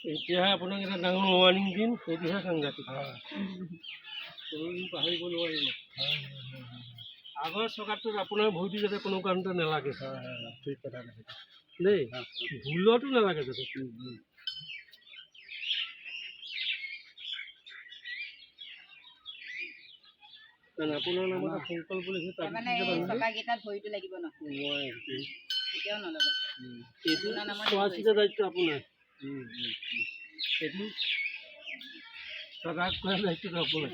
এতিয়াহে আপোনাক এটা ডাঙৰ ৱাৰ্ণিং দিম, সেইটোহে সাংঘাতিক। পাহৰিব নোৱাৰিব। আগৰ চকাটোত আপোনাৰ ভৰিটো যাতে কোনো কাৰণতে নালাগে। ঠিক কথা দেই, ভুলতো নালাগে যাতে। আপোনাৰ নামত সংকল্প লিখি ভৰিটো লাগিব ন? এইটো চোৱা চিতা দায়িত্ব আপোনাৰ। এইটো সজাগ কৰা দায়িত্বটো আপোনাৰ।